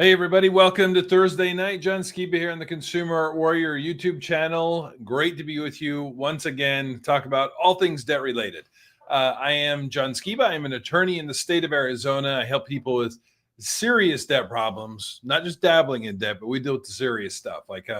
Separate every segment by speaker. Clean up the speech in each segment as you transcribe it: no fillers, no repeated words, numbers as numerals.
Speaker 1: Hey everybody, welcome to Thursday night. John Skiba here on the Consumer Warrior YouTube channel. Great to be with you once again, talk about all things debt related. I am John Skiba. I'm an attorney in the state of Arizona. I help people with serious debt problems, not just dabbling in debt, but we deal with the serious stuff like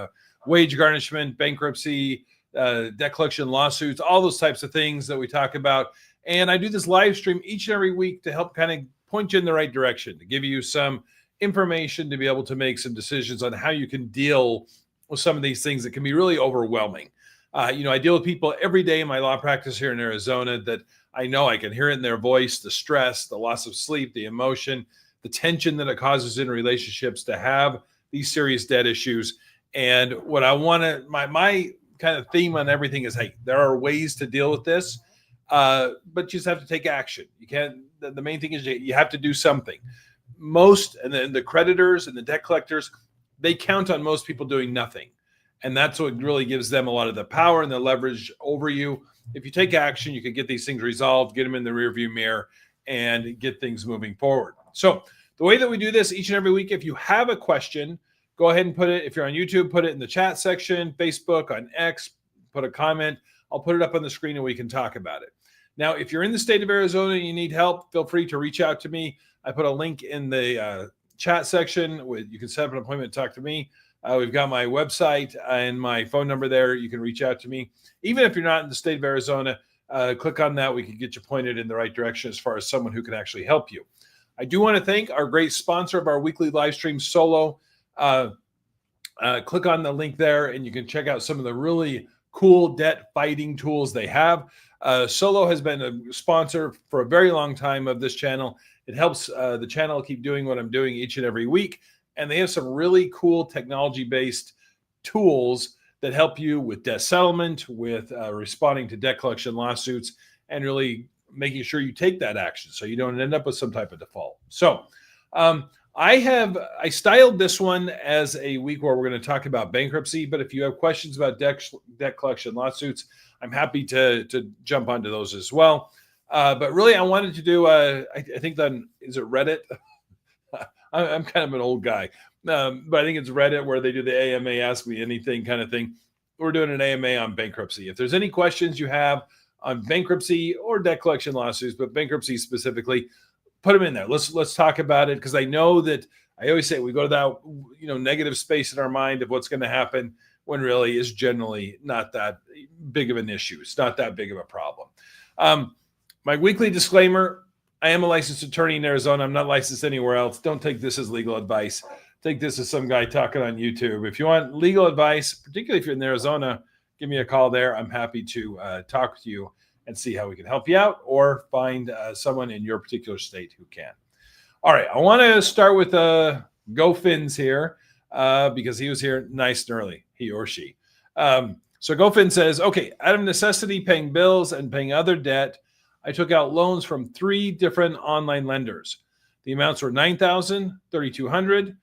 Speaker 1: wage garnishment, bankruptcy, debt collection lawsuits, all those types of things that we talk about. And I do this live stream each and every week to help kind of point you in the right direction, to give you some information to be able to make some decisions on how you can deal with some of these things that can be really overwhelming. I deal with people every day in my law practice here in Arizona that I know I can hear it in their voice, the stress, the loss of sleep, the emotion, the tension that it causes in relationships to have these serious debt issues. And what I want to, my kind of theme on everything is, hey, there are ways to deal with this, but you just have to take action. You can't, the main thing is you have to do something. Most, and then the creditors and the debt collectors, they count on most people doing nothing. And that's what really gives them a lot of the power and the leverage over you. If you take action, you can get these things resolved, get them in the rearview mirror, and get things moving forward. So the way that we do this each and every week, if you have a question, go ahead and put it, if you're on YouTube, put it in the chat section, Facebook, on X, put a comment. I'll put it up on the screen and we can talk about it. Now, if you're in the state of Arizona and you need help, feel free to reach out to me. I put a link in the chat section. You can set up an appointment to talk to me. We've got my website and my phone number there. You can reach out to me. Even if you're not in the state of Arizona, click on that. We can get you pointed in the right direction as far as someone who can actually help you. I do want to thank our great sponsor of our weekly live stream, Solo. Click on the link there and you can check out some of the really cool debt fighting tools they have. Solo has been a sponsor for a very long time of this channel. It helps the channel keep doing what I'm doing each and every week. And they have some really cool technology-based tools that help you with debt settlement, with responding to debt collection lawsuits, and really making sure you take that action so you don't end up with some type of default. So I styled this one as a week where we're going to talk about bankruptcy. But if you have questions about debt collection lawsuits, I'm happy to jump onto those as well. But really, I wanted to do, I think then, is it Reddit? I'm kind of an old guy, but I think it's Reddit where they do the AMA Ask Me Anything kind of thing. We're doing an AMA on bankruptcy. If there's any questions you have on bankruptcy or debt collection lawsuits, but bankruptcy specifically, put them in there. Let's talk about it, because I know that I always say we go to that negative space in our mind of what's going to happen when really is generally not that big of an issue. It's not that big of a problem. My weekly disclaimer, I am a licensed attorney in Arizona. I'm not licensed anywhere else. Don't take this as legal advice. Take this as some guy talking on YouTube. If you want legal advice, particularly if you're in Arizona, give me a call there. I'm happy to talk with you and see how we can help you out or find someone in your particular state who can. All right, I want to start with Go Fins here because he was here nice and early, he or she. So GoFin says, okay, out of necessity, paying bills and paying other debt, I took out loans from 3 different online lenders. The amounts were $9,000, $3,200,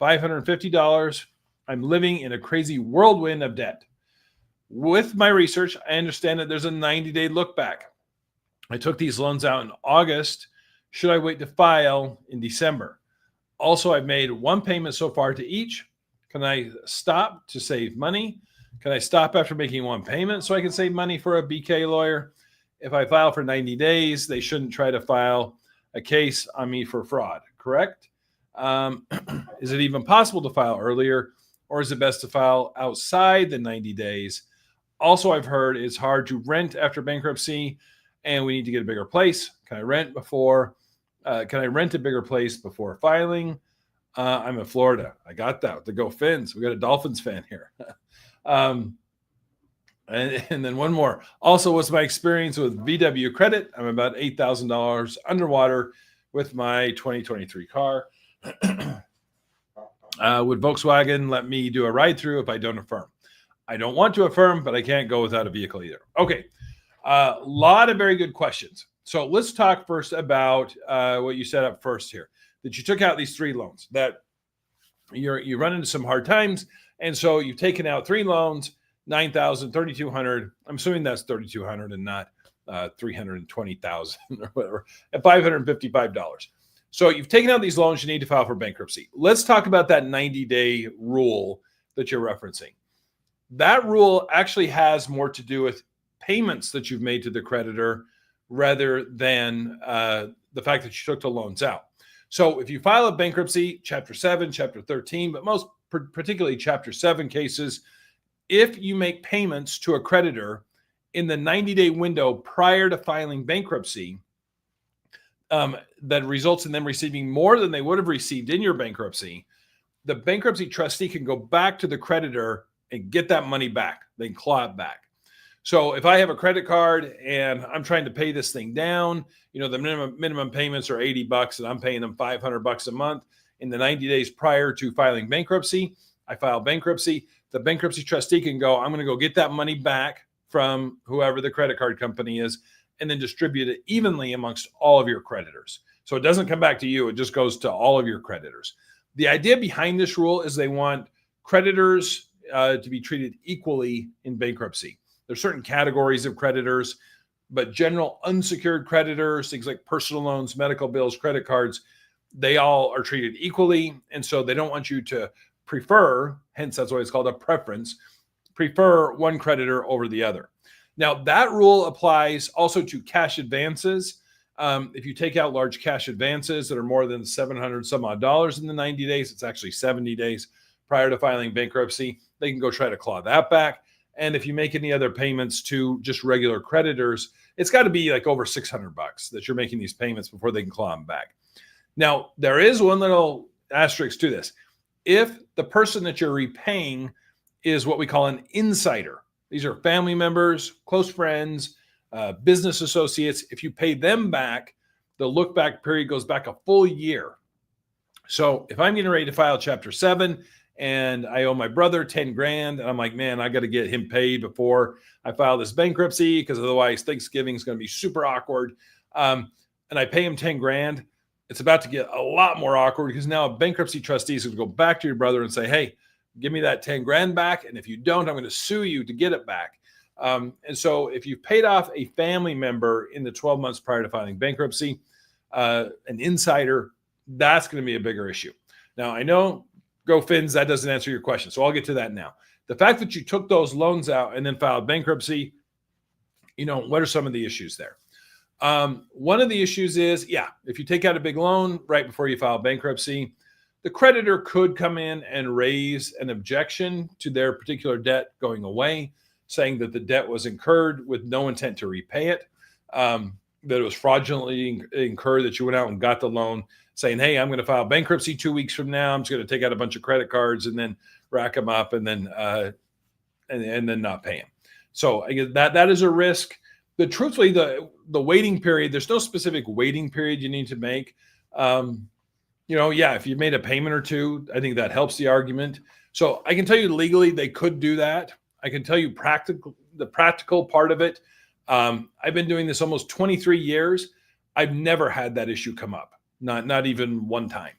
Speaker 1: $550. I'm living in a crazy whirlwind of debt. With my research, I understand that there's a 90-day look back. I took these loans out in August. Should I wait to file in December? Also, I've made 1 payment so far to each. Can I stop to save money? Can I stop after making 1 payment so I can save money for a BK lawyer? If I file for 90 days, they shouldn't try to file a case on me for fraud, correct? Is it even possible to file earlier, or is it best to file outside the 90 days? Also, I've heard it's hard to rent after bankruptcy and we need to get a bigger place. Can I rent a bigger place before filing? I'm in Florida. I got that with the Go Fins. We got a Dolphins fan here. And then one more. Also, what's my experience with VW credit? I'm about $8,000 underwater with my 2023 car. Would Volkswagen let me do a ride through if I don't affirm? I don't want to affirm, but I can't go without a vehicle either. Okay. A lot of very good questions. So let's talk first about what you set up first here, that you took out these 3 loans, that you run into some hard times. And so you've taken out 3 loans, $9,000, $3,200. I'm assuming that's $3,200 and not $320,000 or whatever, at $555. So you've taken out these loans, you need to file for bankruptcy. Let's talk about that 90-day rule that you're referencing. That rule actually has more to do with payments that you've made to the creditor rather than the fact that you took the loans out. So if you file a bankruptcy, Chapter 7, Chapter 13, but most particularly Chapter 7 cases, if you make payments to a creditor in the 90-day window prior to filing bankruptcy, that results in them receiving more than they would have received in your bankruptcy, the bankruptcy trustee can go back to the creditor and get that money back. They can claw it back. So if I have a credit card and I'm trying to pay this thing down, the minimum payments are $80 and I'm paying them $500 a month in the 90 days prior to filing bankruptcy. I file bankruptcy. The bankruptcy trustee can go, I'm going to go get that money back from whoever the credit card company is, and then distribute it evenly amongst all of your creditors. So it doesn't come back to you. It just goes to all of your creditors. The idea behind this rule is they want creditors to be treated equally in bankruptcy. There's certain categories of creditors, but general unsecured creditors, things like personal loans, medical bills, credit cards, they all are treated equally. And so they don't want you to prefer, hence that's why it's called a preference, prefer one creditor over the other. Now, that rule applies also to cash advances. If you take out large cash advances that are more than $700 some odd in the 90 days, it's actually 70 days prior to filing bankruptcy, they can go try to claw that back. And if you make any other payments to just regular creditors, it's got to be like over $600 that you're making these payments before they can claw them back. Now, there is one little asterisk to this. If the person that you're repaying is what we call an insider, these are family members, close friends, business associates. If you pay them back, the look back period goes back a full year. So if I'm getting ready to file Chapter 7 and I owe my brother 10 grand, and I'm like, man, I got to get him paid before I file this bankruptcy because otherwise Thanksgiving is going to be super awkward. And I pay him 10 grand. It's about to get a lot more awkward because now a bankruptcy trustee is going to go back to your brother and say, hey, give me that 10 grand back. And if you don't, I'm going to sue you to get it back. And so if you've paid off a family member in the 12 months prior to filing bankruptcy, an insider, that's going to be a bigger issue. Now, I know, go Fins, that doesn't answer your question. So I'll get to that now. The fact that you took those loans out and then filed bankruptcy, what are some of the issues there? One of the issues is, if you take out a big loan right before you file bankruptcy, the creditor could come in and raise an objection to their particular debt going away, saying that the debt was incurred with no intent to repay it, that it was fraudulently incurred, that you went out and got the loan, saying, hey, I'm going to file bankruptcy 2 weeks from now. I'm just going to take out a bunch of credit cards and then rack them up and then not pay them. So I guess that is a risk. But truthfully, the waiting period, there's no specific waiting period you need to make. If you made a payment or two, I think that helps the argument. So I can tell you legally they could do that. I can tell you the practical part of it. I've been doing this almost 23 years. I've never had that issue come up, not even one time.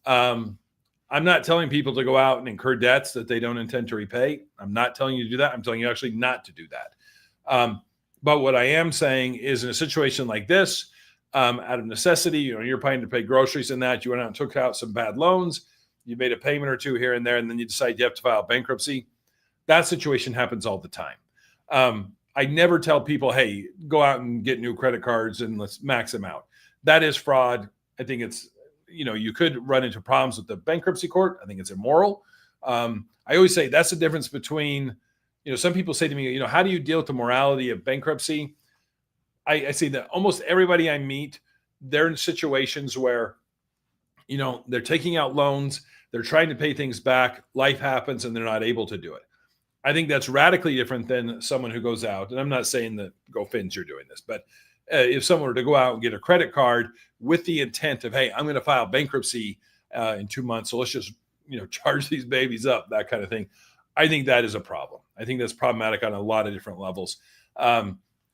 Speaker 1: I'm not telling people to go out and incur debts that they don't intend to repay. I'm not telling you to do that. I'm telling you actually not to do that. But what I am saying is in a situation like this, out of necessity, you're planning to pay groceries and that, you went out and took out some bad loans, you made a payment or two here and there, and then you decide you have to file bankruptcy. That situation happens all the time. I never tell people, hey, go out and get new credit cards and let's max them out. That is fraud. I think it's, you could run into problems with the bankruptcy court. I think it's immoral. I always say that's the difference between, some people say to me, how do you deal with the morality of bankruptcy? I see that almost everybody I meet, they're in situations where, they're taking out loans, they're trying to pay things back, life happens, and they're not able to do it. I think that's radically different than someone who goes out, and I'm not saying that go Fins, you're doing this, but if someone were to go out and get a credit card with the intent of, hey, I'm going to file bankruptcy in 2 months, so let's just, charge these babies up, that kind of thing. I think that is a problem. I think that's problematic on a lot of different levels.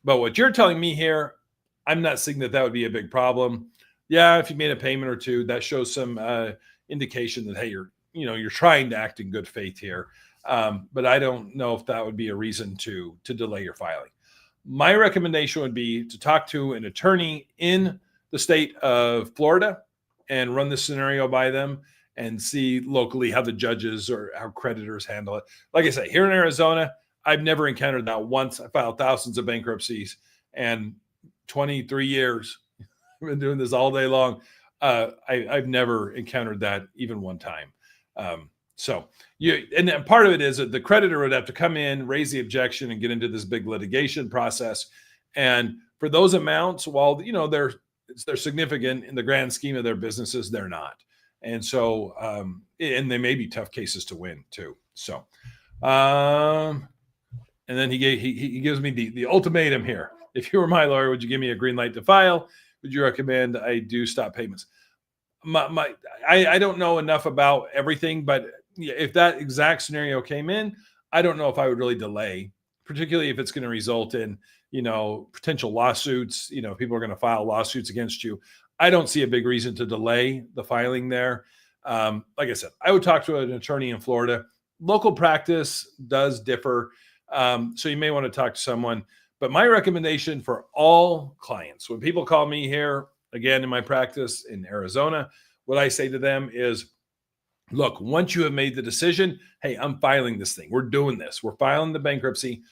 Speaker 1: But what you're telling me here, I'm not saying that would be a big problem. Yeah, if you made a payment or two, that shows some indication that, hey, you're trying to act in good faith here. But I don't know if that would be a reason to delay your filing. My recommendation would be to talk to an attorney in the state of Florida and run this scenario by them and see locally how the judges or how creditors handle it. Like I say, here in Arizona, I've never encountered that once. I filed thousands of bankruptcies, and 23 years, I've been doing this all day long. I've never encountered that even one time. And then part of it is that the creditor would have to come in, raise the objection, and get into this big litigation process. And for those amounts, while they're significant in the grand scheme of their businesses, they're not. And so, and they may be tough cases to win too. So, and then he gives me the ultimatum here. If you were my lawyer, would you give me a green light to file? Would you recommend I do stop payments? I don't know enough about everything, but if that exact scenario came in, I don't know if I would really delay, particularly if it's going to result in, potential lawsuits. People are going to file lawsuits against you. I don't see a big reason to delay the filing there. Like I said, I would talk to an attorney in Florida. Local practice does differ. So you may want to talk to someone. But my recommendation for all clients, when people call me here, again, in my practice in Arizona, what I say to them is, look, once you have made the decision, hey, I'm filing this thing. We're doing this. We're filing the bankruptcy.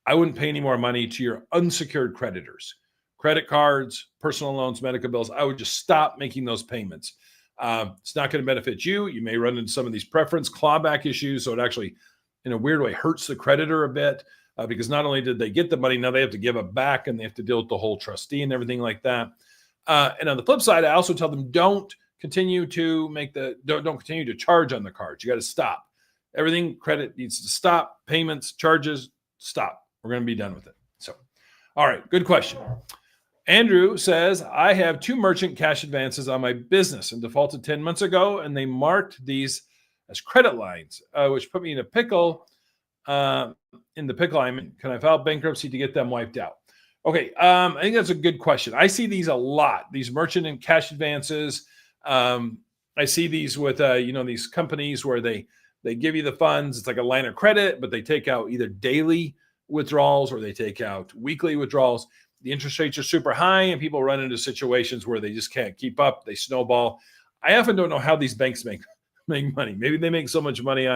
Speaker 1: I wouldn't pay any more money to your unsecured creditors, credit cards, personal loans, medical bills. I would just stop making those payments. It's not going to benefit you. You may run into some of these preference clawback issues. So it actually, in a weird way, hurts the creditor a bit. Because not only did they get the money, now they have to give it back, and they have to deal with the whole trustee and everything like that. And on the flip side, I also tell them don't continue to charge on the cards. You got to stop. Everything credit needs to stop. Payments, charges, stop. We're going to be done with it. So, all right, good question. Andrew says, I have 2 merchant cash advances on my business and defaulted 10 months ago, and they marked these as credit lines, which put me in a pickle. In the pickle I'm in. Can I file bankruptcy to get them wiped out? Okay, I think that's a good question. I see these a lot, these merchant and cash advances. I see these with, these companies where they give you the funds. It's like a line of credit, but they take out either daily withdrawals or they take out weekly withdrawals. The interest rates are super high, and people run into situations where they just can't keep up. They snowball. I often don't know how these banks make money. Maybe they make so much money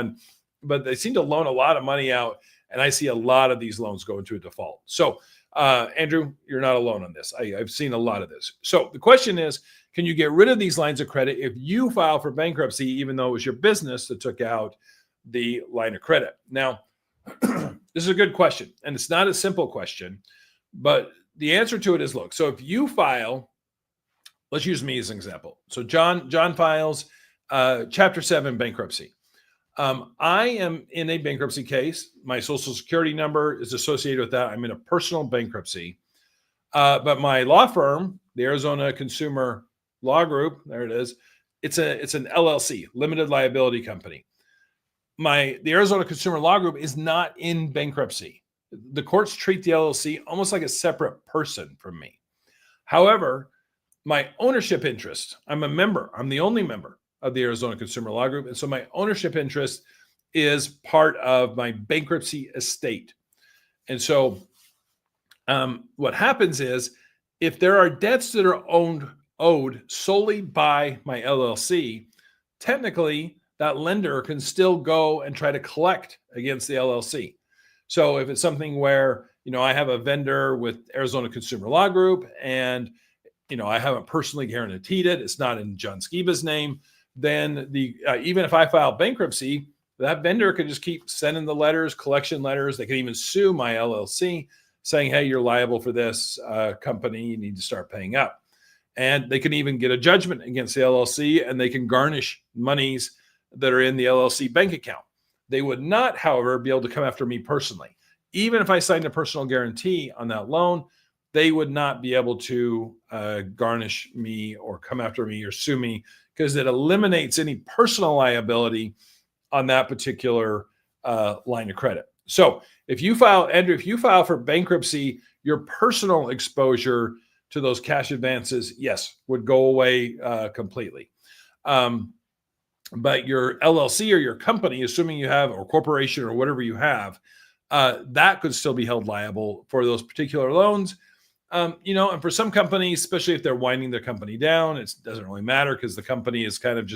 Speaker 1: but they seem to loan a lot of money out, and I see a lot of these loans go into a default. So, Andrew, you're not alone on this. I've seen a lot of this. So the question is, can you get rid of these lines of credit if you file for bankruptcy, even though it was your business that took out the line of credit? Now, this is a good question, and it's not a simple question, but the answer to it is, look, so if you file, let's use me as an example. So John files Chapter 7 bankruptcy. I am in a bankruptcy case. My social security number is associated with that. I'm in a personal bankruptcy. But my law firm, the Arizona Consumer Law Group, there it is. It's an LLC, limited liability company. The Arizona Consumer Law Group is not in bankruptcy. The courts treat the LLC almost like a separate person from me. However, my ownership interest, I'm a member. I'm the only member of the Arizona Consumer Law Group. And so my ownership interest is part of my bankruptcy estate. And so what happens is, if there are debts that are owed solely by my LLC, technically that lender can still go and try to collect against the LLC. So if it's something where, I have a vendor with Arizona Consumer Law Group and, I haven't personally guaranteed it, it's not in John Skiba's name, then even if I file bankruptcy, that vendor could just keep sending the letters, collection letters. They could even sue my LLC saying, hey, you're liable for this company. You need to start paying up. And they can even get a judgment against the LLC, and they can garnish monies that are in the LLC bank account. They would not, however, be able to come after me personally. Even if I signed a personal guarantee on that loan, they would not be able to garnish me or come after me or sue me, because it eliminates any personal liability on that particular line of credit. So if you file, Andrew, for bankruptcy, your personal exposure to those cash advances, yes, would go away completely. But your LLC or your company, assuming you have, or corporation or whatever you have, that could still be held liable for those particular loans. And for some companies, especially if they're winding their company down, it doesn't really matter because the company is kind of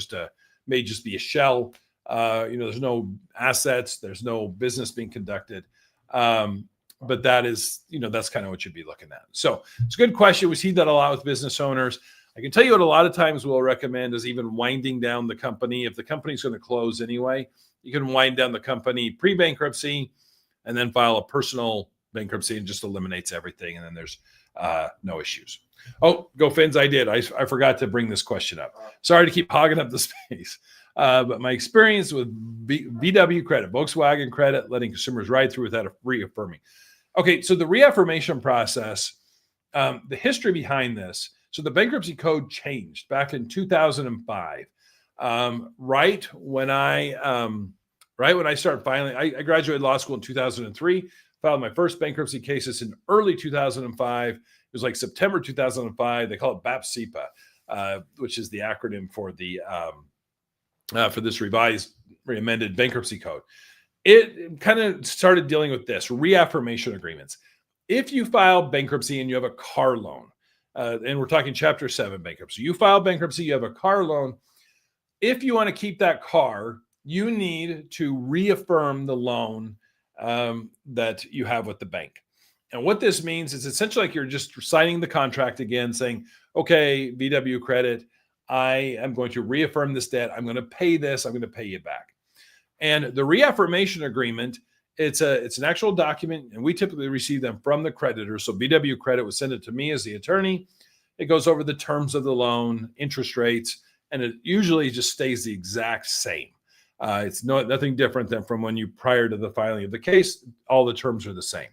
Speaker 1: may just be a shell. There's no assets, there's no business being conducted. But that is, that's kind of what you'd be looking at. So it's a good question. We see that a lot with business owners. I can tell you what a lot of times we'll recommend is even winding down the company. If the company's going to close anyway, you can wind down the company pre-bankruptcy and then file a personal bankruptcy and just eliminates everything. And then there's no issues. Oh, go Fins, I did. I forgot to bring this question up. Sorry to keep hogging up the space. But my experience with VW credit, Volkswagen credit, letting consumers ride through without reaffirming. Okay, so the reaffirmation process, the history behind this. So the bankruptcy code changed back in 2005. Right when I started filing, I graduated law school in 2003. Filed my first bankruptcy cases in early 2005. It was like September 2005. They call it BAP-CIPA, which is the acronym for this amended bankruptcy code. It kind of started dealing with this reaffirmation agreements. If you file bankruptcy and you have a car loan, and we're talking Chapter 7 bankruptcy, you file bankruptcy, you have a car loan. If you want to keep that car, you need to reaffirm the loan that you have with the bank. And what this means is essentially like you're just signing the contract again, saying, okay, VW credit, I am going to reaffirm this debt. I'm going to pay this. I'm going to pay you back. And the reaffirmation agreement, it's an actual document, and we typically receive them from the creditor. So VW credit would send it to me as the attorney. It goes over the terms of the loan, interest rates, and it usually just stays the exact same. It's nothing different than from when prior to the filing of the case, all the terms are the same.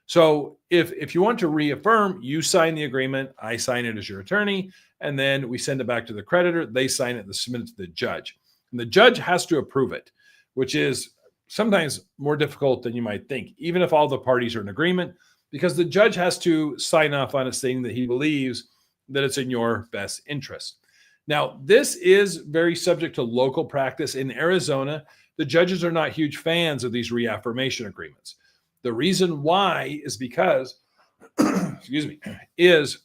Speaker 1: So if you want to reaffirm, you sign the agreement, I sign it as your attorney, and then we send it back to the creditor, they sign it and submit it to the judge. And the judge has to approve it, which is sometimes more difficult than you might think, even if all the parties are in agreement, because the judge has to sign off on it saying that he believes that it's in your best interest. Now, this is very subject to local practice. In Arizona, the judges are not huge fans of these reaffirmation agreements. The reason why is because, is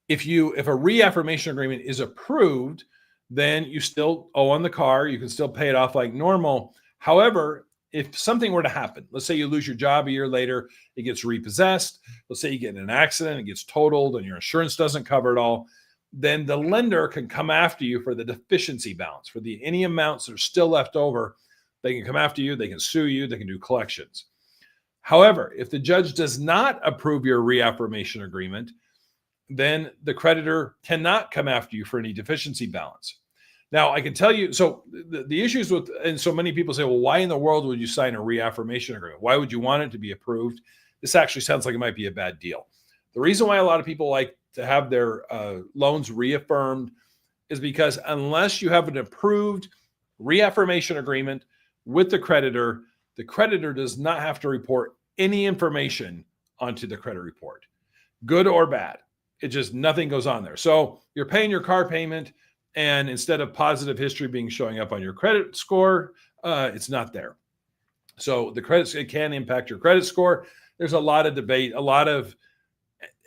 Speaker 1: if a reaffirmation agreement is approved, then you still owe on the car. You can still pay it off like normal. However, if something were to happen, let's say you lose your job a year later, it gets repossessed. Let's say you get in an accident, it gets totaled, and your insurance doesn't cover it all. Then the lender can come after you for the deficiency balance, for any amounts that are still left over. They can come after you, they can sue you, they can do collections. However, if the judge does not approve your reaffirmation agreement, then the creditor cannot come after you for any deficiency balance. Now, I can tell you, so the issues with, and so many people say, well, why in the world would you sign a reaffirmation agreement? Why would you want it to be approved? This actually sounds like it might be a bad deal. The reason why a lot of people like to have their loans reaffirmed is because unless you have an approved reaffirmation agreement with the creditor does not have to report any information onto the credit report, good or bad. It just, nothing goes on there. So you're paying your car payment, and instead of positive history showing up on your credit score, it's not there. So it can impact your credit score. There's a lot of debate, a lot of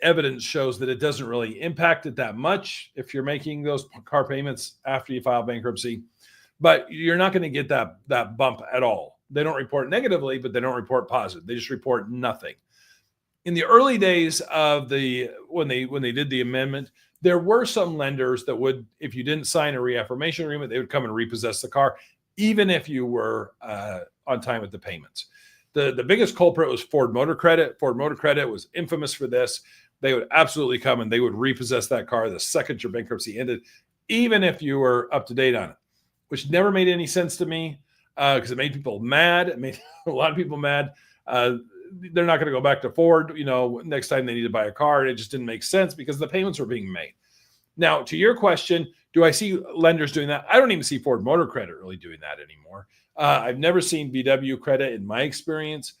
Speaker 1: evidence shows that it doesn't really impact it that much if you're making those car payments after you file bankruptcy, but you're not going to get that bump at all. They don't report negatively, but they don't report positive. They just report nothing. In the early days of when they did the amendment, there were some lenders that would, if you didn't sign a reaffirmation agreement, they would come and repossess the car, even if you were on time with the payments. The biggest culprit was Ford Motor Credit. Ford Motor Credit was infamous for this. They would absolutely come and they would repossess that car the second your bankruptcy ended, even if you were up to date on it, which never made any sense to me because it made people mad. It made a lot of people mad. They're not going to go back to Ford, next time they need to buy a car. And it just didn't make sense because the payments were being made. Now, to your question, do I see lenders doing that? I don't even see Ford Motor Credit really doing that anymore. I've never seen VW credit, in my experience,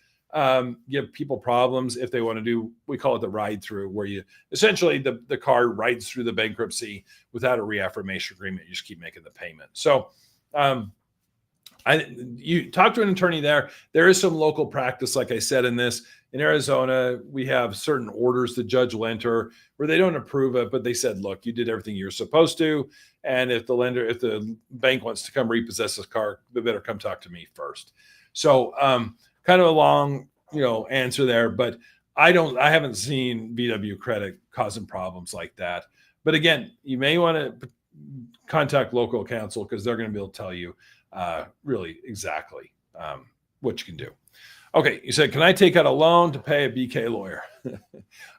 Speaker 1: give people problems if they want to do, we call it the ride through, where you essentially the car rides through the bankruptcy without a reaffirmation agreement. You just keep making the payment. So You talk to an attorney there. There is some local practice, like I said, in this. In Arizona, we have certain orders the judge will enter where they don't approve it, but they said, look, you did everything you're supposed to. And if the bank wants to come repossess this car, they better come talk to me first. So kind of a long, answer there, but I haven't seen VW credit causing problems like that. But again, you may want to contact local counsel because they're going to be able to tell you really exactly what you can do. Okay, you said, can I take out a loan to pay a BK lawyer?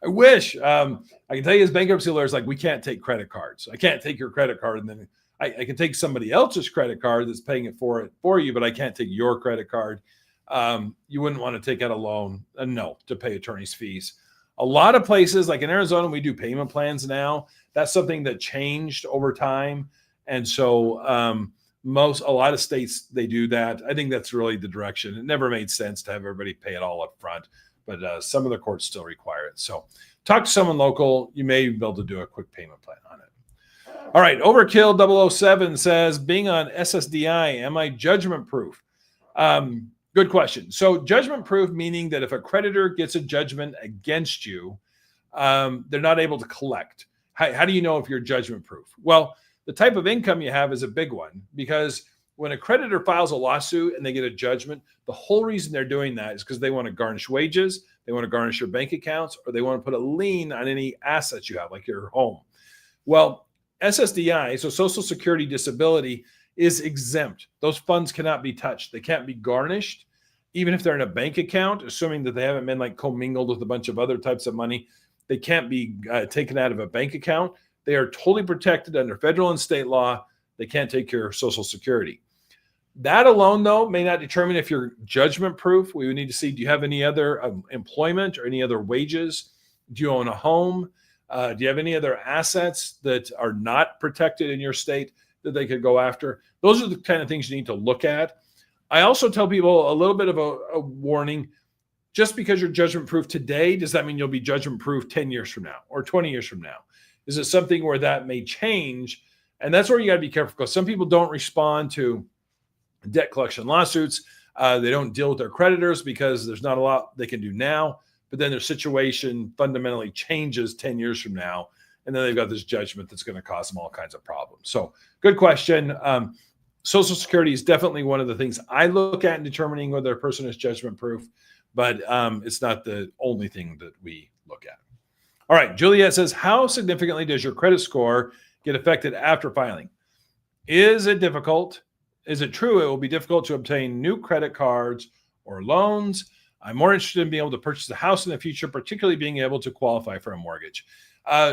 Speaker 1: I wish. I can tell you as bankruptcy lawyers, like we can't take credit cards. I can't take your credit card and then I can take somebody else's credit card that's paying it for you, but I can't take your credit card. You wouldn't want to take out a loan, to pay attorney's fees. A lot of places, like in Arizona, we do payment plans now. That's something that changed over time. And so a lot of states, they do that. I think that's really the direction. It never made sense to have everybody pay it all up front, but some of the courts still require it. So talk to someone local. You may be able to do a quick payment plan on it. All right. Overkill 007 says, being on SSDI, am I judgment proof? Good question. So judgment proof, meaning that if a creditor gets a judgment against you, they're not able to collect. How do you know if you're judgment proof? Well, the type of income you have is a big one, because when a creditor files a lawsuit and they get a judgment, the whole reason they're doing that is because they want to garnish wages, they want to garnish your bank accounts, or they want to put a lien on any assets you have, like your home. Well, SSDI, so Social Security Disability, is exempt. Those funds cannot be touched. They can't be garnished, even if they're in a bank account, assuming that they haven't been like commingled with a bunch of other types of money. They can't be taken out of a bank account. They are totally protected under federal and state law. They can't take your Social Security. That alone, though, may not determine if you're judgment proof. We would need to see, do you have any other employment or any other wages? Do you own a home? Do you have any other assets that are not protected in your state that they could go after? Those are the kind of things you need to look at. I also tell people a little bit of a warning. Just because you're judgment proof today, does that mean you'll be judgment proof 10 years from now or 20 years from now? Is it something where that may change? And that's where you got to be careful, because some people don't respond to debt collection lawsuits. They don't deal with their creditors because there's not a lot they can do now, but then their situation fundamentally changes 10 years from now. And then they've got this judgment that's going to cause them all kinds of problems. So good question. Social Security is definitely one of the things I look at in determining whether a person is judgment proof, but it's not the only thing that we look at. All right. Juliet says, how significantly does your credit score get affected after filing? Is it difficult? Is it true it will be difficult to obtain new credit cards or loans? I'm more interested in being able to purchase a house in the future, particularly being able to qualify for a mortgage.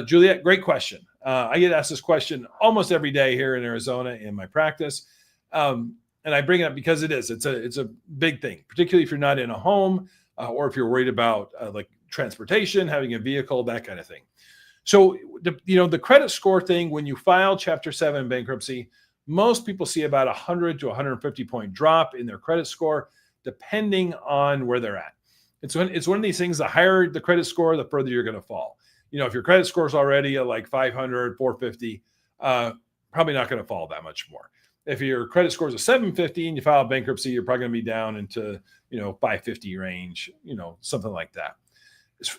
Speaker 1: Juliet, great question. I get asked this question almost every day here in Arizona in my practice. And I bring it up because it's a big thing, particularly if you're not in a home or if you're worried about like transportation, having a vehicle, that kind of thing. So, the credit score thing, when you file Chapter 7 bankruptcy, most people see about 100 to 150 point drop in their credit score, depending on where they're at. It's one of these things, the higher the credit score, the further you're going to fall. If your credit score is already at like 500, 450, probably not going to fall that much more. If your credit score is a 750 and you file bankruptcy, you're probably going to be down into, 550 range, something like that.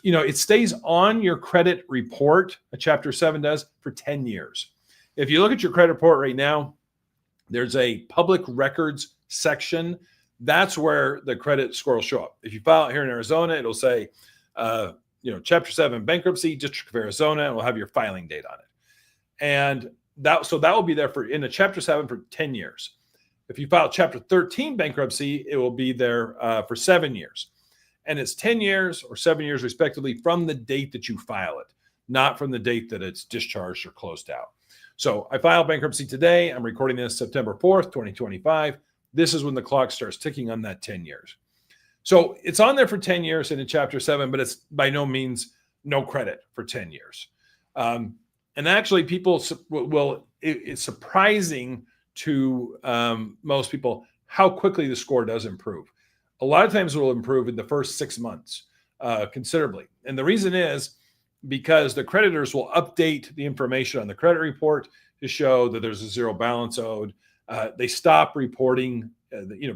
Speaker 1: It stays on your credit report, a Chapter 7 does, for 10 years. If you look at your credit report right now, there's a public records section. That's where the credit score will show up. If you file it here in Arizona, it'll say, Chapter 7 bankruptcy, District of Arizona, and we'll have your filing date on it. And that will be there in the Chapter 7 for 10 years. If you file Chapter 13 bankruptcy, it will be there for 7 years. And it's 10 years or 7 years, respectively, from the date that you file it, not from the date that it's discharged or closed out. So I filed bankruptcy today. I'm recording this September 4th, 2025. This is when the clock starts ticking on that 10 years. So it's on there for 10 years in Chapter 7, but it's by no means no credit for 10 years. And actually, people it's surprising to most people how quickly the score does improve. A lot of times it will improve in the first 6 months considerably. And the reason is because the creditors will update the information on the credit report to show that there's a zero balance owed. They stop reporting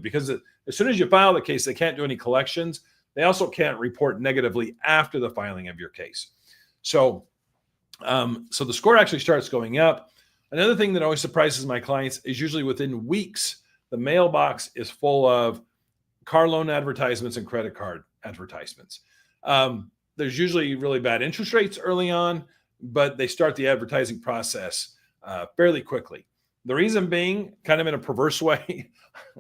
Speaker 1: because as soon as you file the case, they can't do any collections. They also can't report negatively after the filing of your case. So the score actually starts going up. Another thing that always surprises my clients is usually within weeks, the mailbox is full of car loan advertisements and credit card advertisements. There's usually really bad interest rates early on, but they start the advertising process fairly quickly. The reason being, kind of in a perverse way,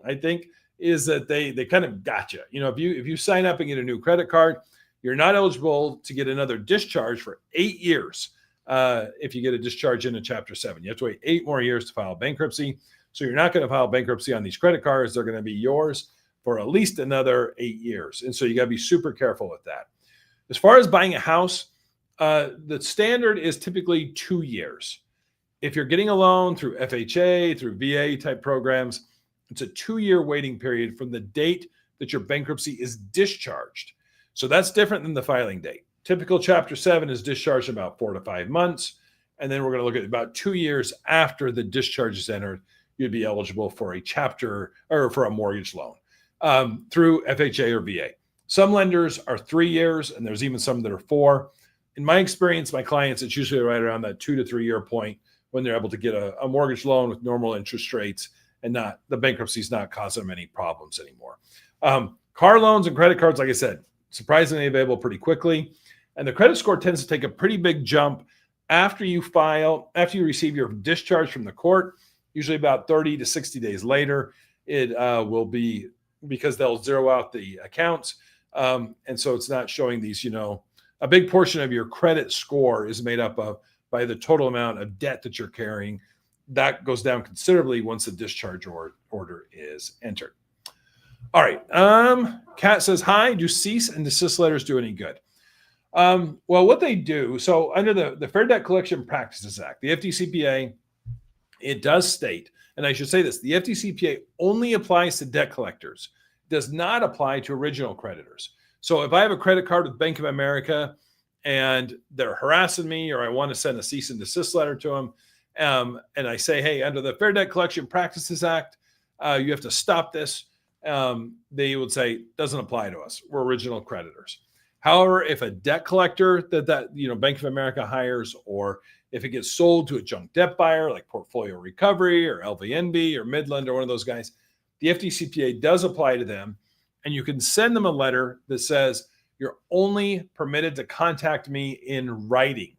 Speaker 1: I think, is that they kind of got you. If you sign up and get a new credit card, you're not eligible to get another discharge for 8 years. If you get a discharge in a Chapter 7, you have to wait 8 more years to file bankruptcy. So you're not going to file bankruptcy on these credit cards. They're going to be yours for at least another 8 years. And so you got to be super careful with that. As far as buying a house, the standard is typically 2 years. If you're getting a loan through FHA, through VA type programs, it's a 2-year waiting period from the date that your bankruptcy is discharged. So that's different than the filing date. Typical Chapter 7 is discharged in about 4 to 5 months. And then we're going to look at about 2 years after the discharge is entered, you'd be eligible for a chapter or for a mortgage loan through FHA or VA. Some lenders are 3 years, and there's even some that are 4. In my experience, my clients, it's usually right around that 2 to 3 year point when they're able to get a mortgage loan with normal interest rates and not the bankruptcy is not causing them any problems anymore. Car loans and credit cards, like I said, surprisingly available pretty quickly. And the credit score tends to take a pretty big jump after you receive your discharge from the court, usually about 30 to 60 days later. It will be because they'll zero out the accounts. And so it's not showing these, a big portion of your credit score is made up of by the total amount of debt that you're carrying. That goes down considerably once the discharge order is entered. All right. Kat says, hi, do cease and desist letters do any good? Well, what they do, so under the Fair Debt Collection Practices Act, the FDCPA, it does state, and I should say this, the FDCPA only applies to debt collectors, does not apply to original creditors. So if I have a credit card with Bank of America and they're harassing me, or I want to send a cease and desist letter to them, and I say, hey, under the Fair Debt Collection Practices Act, you have to stop this. They would say, doesn't apply to us. We're original creditors. However, if a debt collector that Bank of America hires, or if it gets sold to a junk debt buyer like Portfolio Recovery or LVNB or Midland or one of those guys, the FDCPA does apply to them. And you can send them a letter that says, you're only permitted to contact me in writing.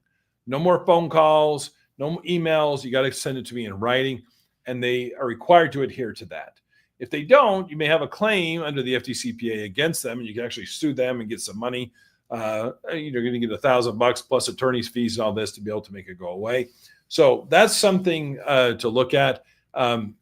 Speaker 1: No more phone calls, no emails. You got to send it to me in writing. And they are required to adhere to that. If they don't, you may have a claim under the FDCPA against them, and you can actually sue them and get some money. You're going to get $1,000 plus attorney's fees and all this to be able to make it go away. So that's something to look at,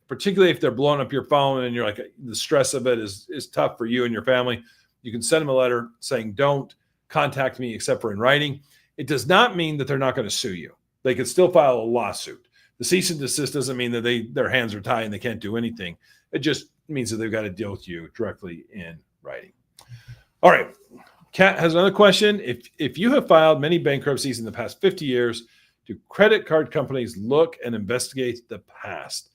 Speaker 1: particularly if they're blowing up your phone and you're like, the stress of it is tough for you and your family. You can send them a letter saying, don't contact me except for in writing. It does not mean that they're not going to sue you. They could still file a lawsuit. The cease and desist doesn't mean that their hands are tied and they can't do anything. It just means that they've got to deal with you directly in writing. All right. Kat has another question. If you have filed many bankruptcies in the past 50 years, do credit card companies look and investigate the past?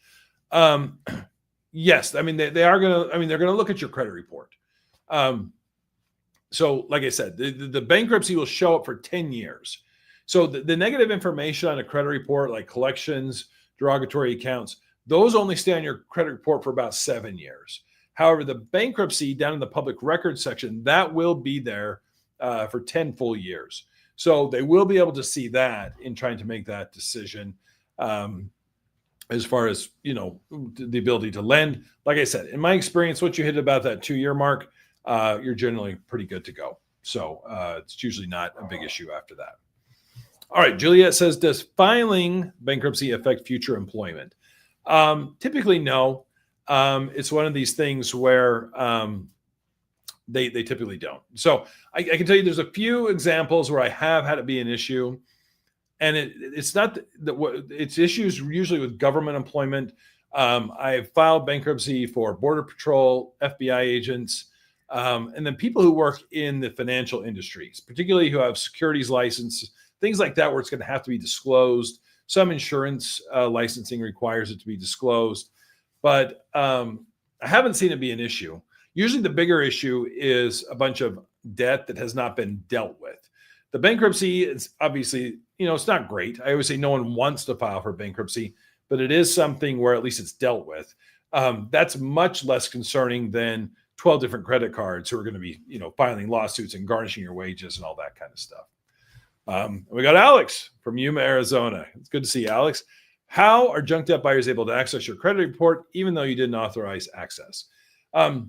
Speaker 1: Yes. I mean, they are going to, they're going to look at your credit report. So like I said, the bankruptcy will show up for 10 years. So the negative information on a credit report, like collections, derogatory accounts, those only stay on your credit report for about 7 years. However, the bankruptcy down in the public records section, that will be there for 10 full years. So they will be able to see that in trying to make that decision as far as, the ability to lend. Like I said, in my experience, once you hit about that 2-year mark, you're generally pretty good to go. So it's usually not a big issue after that. All right, Juliet says, does filing bankruptcy affect future employment? Typically, no. It's one of these things where they typically don't. So I can tell you there's a few examples where I have had it be an issue. And it's not it's issues usually with government employment. I've filed bankruptcy for Border Patrol, FBI agents, and then people who work in the financial industries, particularly who have securities license, things like that, where it's going to have to be disclosed. Some insurance licensing requires it to be disclosed. But I haven't seen it be an issue. Usually the bigger issue is a bunch of debt that has not been dealt with. The bankruptcy is obviously, it's not great. I always say no one wants to file for bankruptcy, but it is something where at least it's dealt with. That's much less concerning than 12 different credit cards who are going to be, filing lawsuits and garnishing your wages and all that kind of stuff. We got Alex from Yuma, Arizona. It's good to see you, Alex. How are junk debt buyers able to access your credit report even though you didn't authorize access? All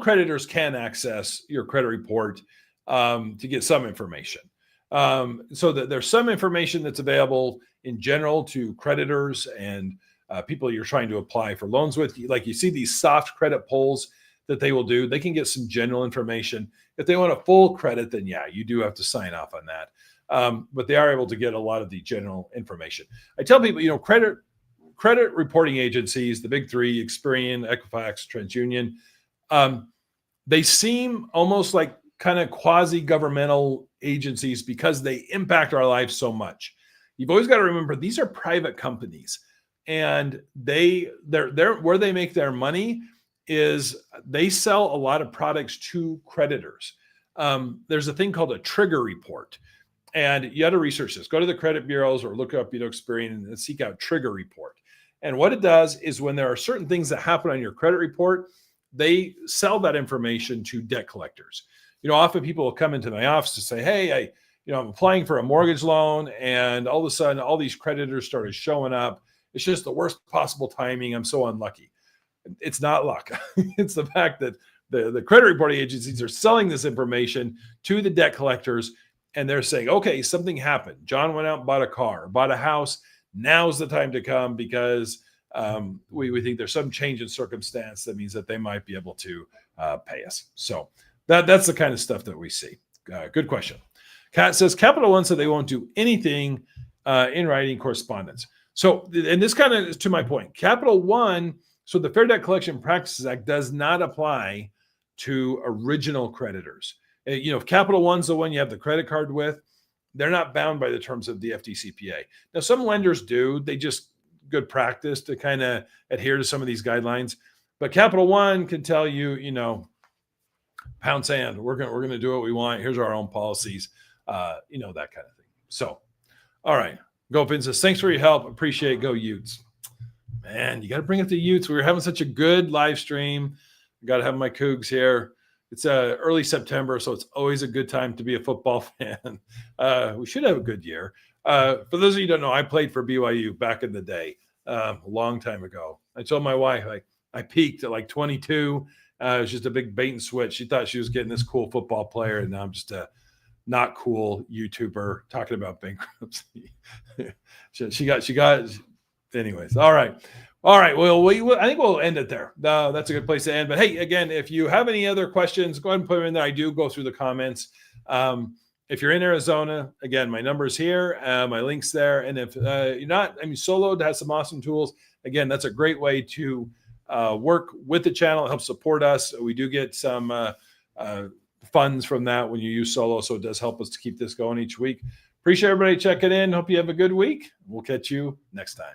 Speaker 1: creditors can access your credit report to get some information. So that there's some information that's available in general to creditors and people you're trying to apply for loans with. Like you see these soft credit polls that they will do. They can get some general information. If they want a full credit, then yeah, you do have to sign off on that. But they are able to get a lot of the general information. I tell people, credit reporting agencies, the big three, Experian, Equifax, TransUnion, they seem almost like kind of quasi-governmental agencies because they impact our lives so much. You've always got to remember these are private companies, and they're where they make their money is they sell a lot of products to creditors. There's a thing called a trigger report. And you got to research this. Go to the credit bureaus or look up, Experian and seek out trigger report. And what it does is when there are certain things that happen on your credit report, they sell that information to debt collectors. Often people will come into my office to say, hey, I'm applying for a mortgage loan, and all of a sudden all these creditors started showing up. It's just the worst possible timing. I'm so unlucky. It's not luck. It's the fact that the credit reporting agencies are selling this information to the debt collectors. And they're saying, okay, something happened. John went out and bought a car, bought a house. Now's the time to come because we think there's some change in circumstance that means that they might be able to pay us. So that's the kind of stuff that we see. Good question. Kat says, Capital One said they won't do anything in writing correspondence. So, and this kind of is to my point. Capital One, so the Fair Debt Collection Practices Act does not apply to original creditors. If Capital One's the one you have the credit card with, they're not bound by the terms of the FDCPA. Now, some lenders do. They just good practice to kind of adhere to some of these guidelines. But Capital One can tell you, pound sand. We're gonna do what we want. Here's our own policies. That kind of thing. So, all right. Go Vin says, thanks for your help. Appreciate it. Go Utes. Man, you got to bring up the Utes. We were having such a good live stream. Got to have my Cougs here. It's early September, so it's always a good time to be a football fan. We should have a good year. For those of you who don't know, I played for BYU back in the day, a long time ago. I told my wife I peaked at like 22. It was just a big bait and switch. She thought she was getting this cool football player, and now I'm just a not cool YouTuber talking about bankruptcy. she got. Anyways, all right. Well, I think we'll end it there. That's a good place to end. But hey, again, if you have any other questions, go ahead and put them in there. I do go through the comments. If you're in Arizona, again, my number's here, my link's there. And if you're not, Solo has some awesome tools. Again, that's a great way to work with the channel. It helps support us. We do get some funds from that when you use Solo. So it does help us to keep this going each week. Appreciate everybody checking in. Hope you have a good week. We'll catch you next time.